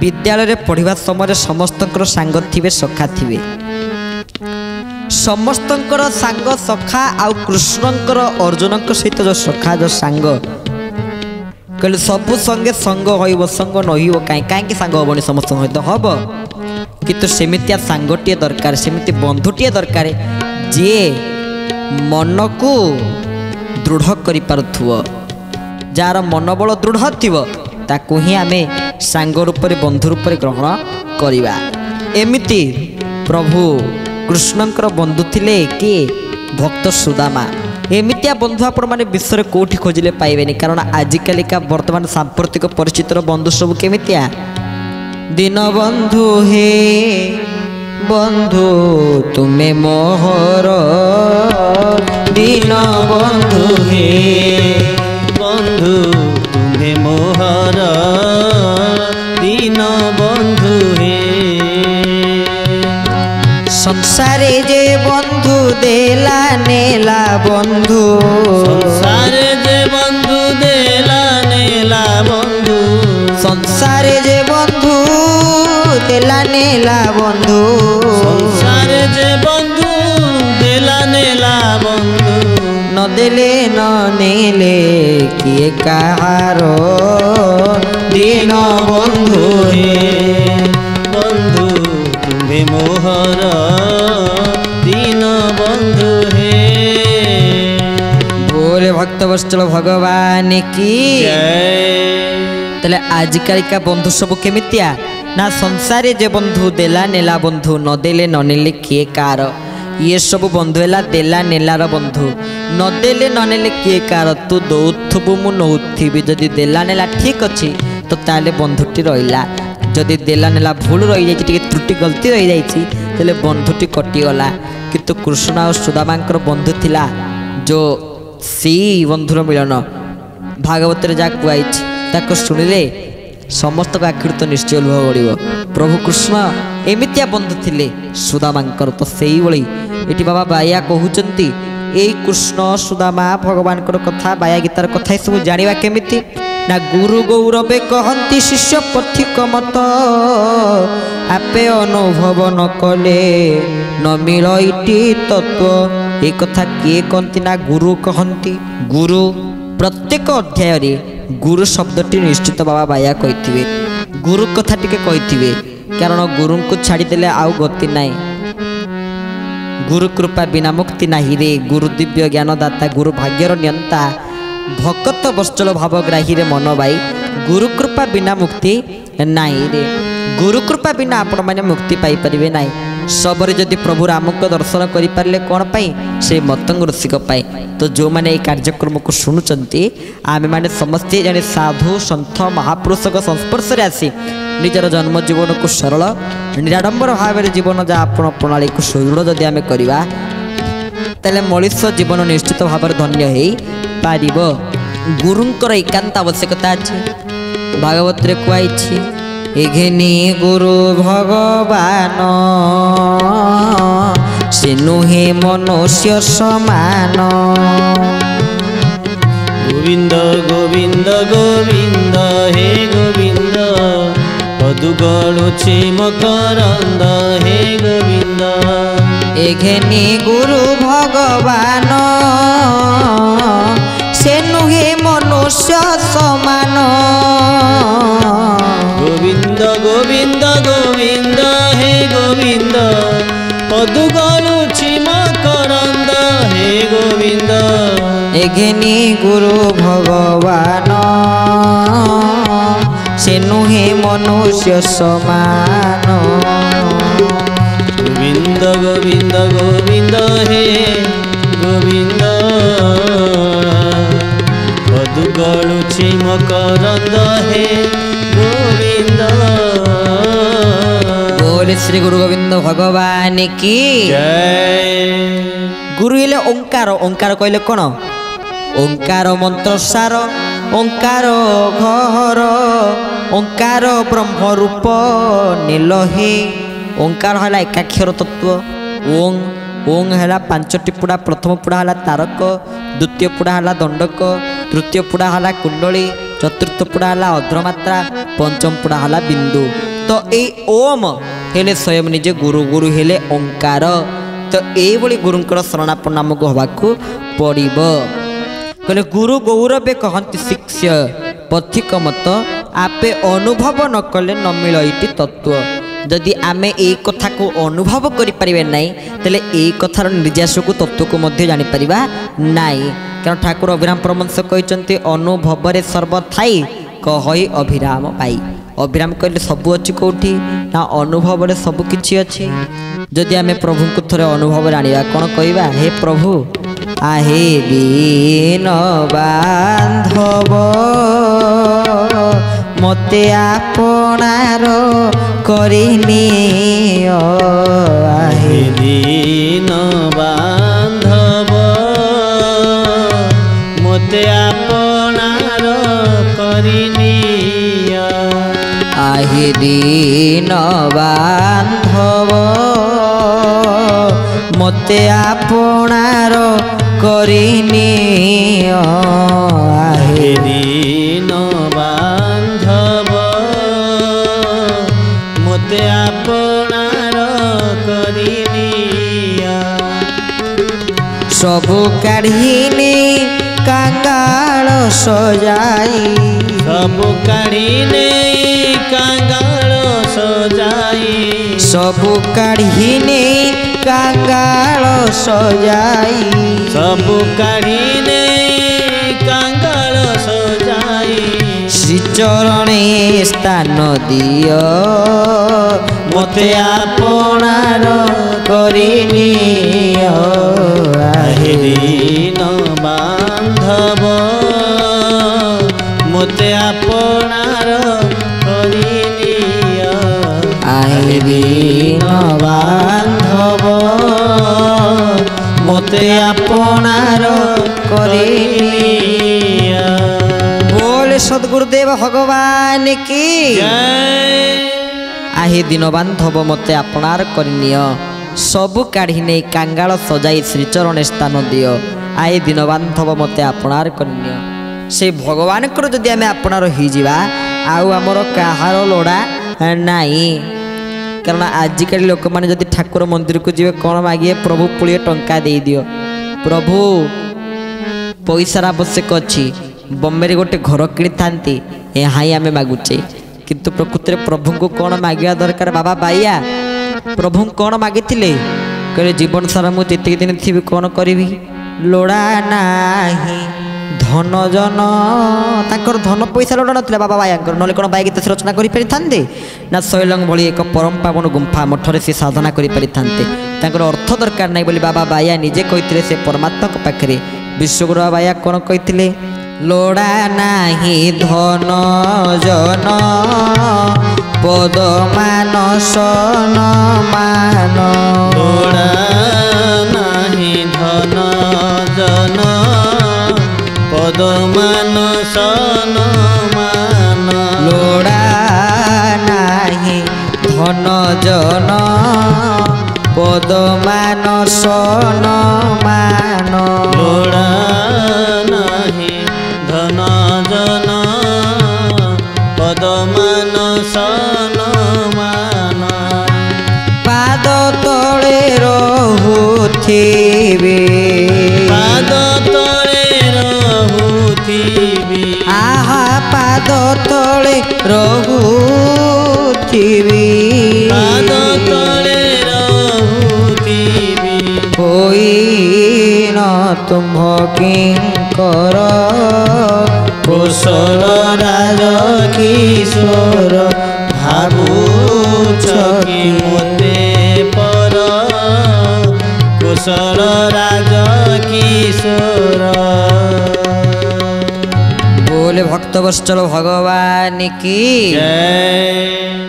विद्यालय पढ़ा समय समस्त सांग थे सखा थे समस्त सांग सखा आउ कृष्णकर अर्जुन सहित जो सखा जो सांग कहले सबु संगे संग हो संग नही कहीं सांग हेनी समस्त सहित हम किंतु सेमितिया सांगटे दरकार सेमिति बंधुटे दरकार जी मन को दृढ़ करि पारुथुव जार मनोबल दृढ़ थिव ताकू ही आमे सांग रूप बंधु रूप ग्रहण करिबा। एमिति प्रभु कृष्णंकर बंधु थिले कि भक्त सुदामा एमितिया बंधु आपण माने विश्व कोठी खोजिले पाइबेनी कारण आजिकालिका वर्तमान सांप्रतिक परिस्थितिर बंधु सब केमितिया दिन बंधु हे बंधु तुम्हें मोहर दिन बंधु हे बंधु तुम्हें मोहर दीन बंधु हे संसारे जे बंधु देला नेला बंधु संसारे जे बंधु देला नेला बंधु संसारे जे बंधु देला नेला बंधु संसारे जे बंधु देला नेला बंधु न देले न नेले किए कहारो दीन बंधु हे बंधु तुम्हें मोहर दीन बंधु हे। बोले भक्त वत्सल भगवान की तले आजिकालिका बंधु सब केमितिया ना संसारे जे बंधु देला नेला बंधु न देले न नेले किए कार ये सब बंधु है देला नेलार बंधु न देले न नेले किए कार तू दौथबु मु नौथिबी जदि देला नेला ठीक अच्छी तो ताले बंधुटी रहिला जदि देला नेला भूल रही जाइए टिके त्रुटि गलती रही जाइए तेले बंधुटी कटिगला किंतु कृष्ण और सुदामांकर बंधु थिला जो सी बंधुर मिलन भागवत जा कहुई शुणिले समस्त आखिर तो निश्चय लुह गड़ प्रभु कृष्ण एमितिया बंधु थिले सुदामांकर तो से ये बाबा बाया कहते यही कृष्ण सुदामा भगवान कथा बाया गीतार कथा सब जाना केमिति ना गुरु गौरवे कहती शिष्य पथिक मत आपे अनुभव न कले न मिलइटी तत्व ये कथा किए कहती ना गुरु कहती गुरु प्रत्येक अध्याय गुरु शब्दटी निश्चित बाबा बाया कही गुरु कथा टिके कही कारण गुरु को छाड़देले आउ गति नाई गुरु कृपा बिना मुक्ति नाही रे गुरु दिव्य ज्ञानदाता गुरु भाग्यर नियंता भक्त वत्सल भावग्राही रे मन बाई गुरु कृपा बिना मुक्ति नाई रे गुरु कृपा बिना आपण माने मुक्ति पाई परिबे नाई सबरे जदि प्रभु राम को दर्शन करि पारले कोन पाई से मतंग ऋषिक पाई तो जो माने ए कार्यक्रम को सुनुचंती आमे माने समस्ते जने साधु संत महापुरुष को संस्पर्श रे आसी निजर जन्म जीवन को सरल निराडंबर भाव जीवन जा आपण प्रणाली को सुदृढ़ जदि आमे करिबा तले मनुष्य जीवन निश्चित भाव धन्य हेई पारिब गुरुंकर एकांत आवश्यकता अछि भागवत रे कुआइछि एघेनी गुरु भगवान से नुहे मनुष्य समान गोविंद गोविंद गोविंद हे गोविंद पदुगणुछि मकरंद हे गोविंद एघेनी गुरु भगवान से नुहे मनुष्य समान गोविंद गोविंद गोविंद हे गोविंद पदुगणुछि मकरंद हे गोविंद एघेनी गुरु भगवान से नुहे मनुष्य समान गोविंद गोविंद गोविंद हे गोविंद पदुगणुछि मकरंद हे गोविंद। बोले श्री गुरु गोविंद भगवान की जय। गुरु हेले ओंकार ओंकार कहले कौन ओंकार मंत्र सार ओंकार घर ओंकार ब्रह्म रूप नीलहे ओंकार है एकाक्षर तत्व ओं ओं है पांचटी पुड़ा प्रथम पुड़ा है तारक द्वितीय पुड़ा है दंडक तृतीय पुड़ा है कुंडली चतुर्थ पुड़ा है अध्रमात्रा पंचम पुड़ा है बिंदु तो ये ओम हेले स्वयं निजे गुरु गुरु हेले ओंकार तो ये गुरुंकर शरणापन्न आमको हवाको पड़ब कहले गुरु गौरवे कहती शिष्य पथिक मत आपे अनुभव न कले न मिलती तत्व जदि आमे ए कथा को अनुभव करि परिबे नै तले ए कथार निर्यास को तत्व को मध्य जानि परिबा नै कारण ठाकुर अभिराम परमहंस कहते अनुभव रे सर्व थाई कहई अभिराम पाई अभिराम कहले सबु अच्छी कौटी ना अनुभव रे सब किछि अछि जदि आमे प्रभु को थरे अनुभव जानिबा कोन कहबा हे प्रभु आहे दीन बांधव मते आपनार करिनियो आहे दीन बांधव मते आपनार करिनियो आहे दीन बांधव मते आपनार करिनियो आहे दीन बांधव मते आपनार करिनियो सबु काढ़ीने कांगाल सजाई सबु काढ़ीने कांगाल सजाई सबु काढ़ीने कांगाल सजाई सबु काढ़ीने कांगाल सजाई श्रीचरणे स्थान दियो मते आपनार करिनियो आहे दीन बांधव मते आपनार करिनियो आहे दीन बांधव मते आपनार करिनियो बोल सद्गुरुदेव भगवान की आहे दिन बांधव मते आपनार करिनियो सबु काढ़ी नहीं कांगाल सजाई श्रीचरण स्थान दियो आए दिन बांधव मते आपनार करिनियो से भगवान को जदि आमे आपनार हो जावा आउ आमर कहार लोड़ा नाई कारण आजिकल लोक मैंने जदि ठाकुर मंदिर को जीवे कौन मागिए प्रभु पुलिए टंका दे दियो प्रभु पैसार आवश्यक अच्छी बम्बे गोटे घर किणी था यहाँ ही आम मागुचे किंतु प्रकृति प्रभु को कौन मागिया दरकार बाबा बाइया प्रभु कौन मागी कहले जीवन सारा मुझे दिन थी कौन करी लोड़ा नाही धन जन तांकर धन पैसा लोड़ा ना बाबा बायांकर ना कौन बाई गीत से रचना कर ना शैलंग भली एक परम पावन गुंफा मठरे से साधना कर अर्थ दरकार नहीं बोली बाबा बाया निजे कहते से परमात्मा पाखे विश्वगुरु बाया कौन कहते लोड़ा नाही धन जन पद मान सन मान लोड़ा नाही धन जन पद मान सन मान लोड़ा नाही धन जन पद मान सन मान लोड़ा नाही धन जन पद मान सन मान पाद तले रहुथिबे पाद तले रहुथिबे आहा पाद तले रहुथिबे पाद तले रहुथिबे होई न तुम किंकर कुशल राज किशोर भावुछ कि मोते पर कुशल राज किशोर बोले भक्तवत्सल भगवान की जय।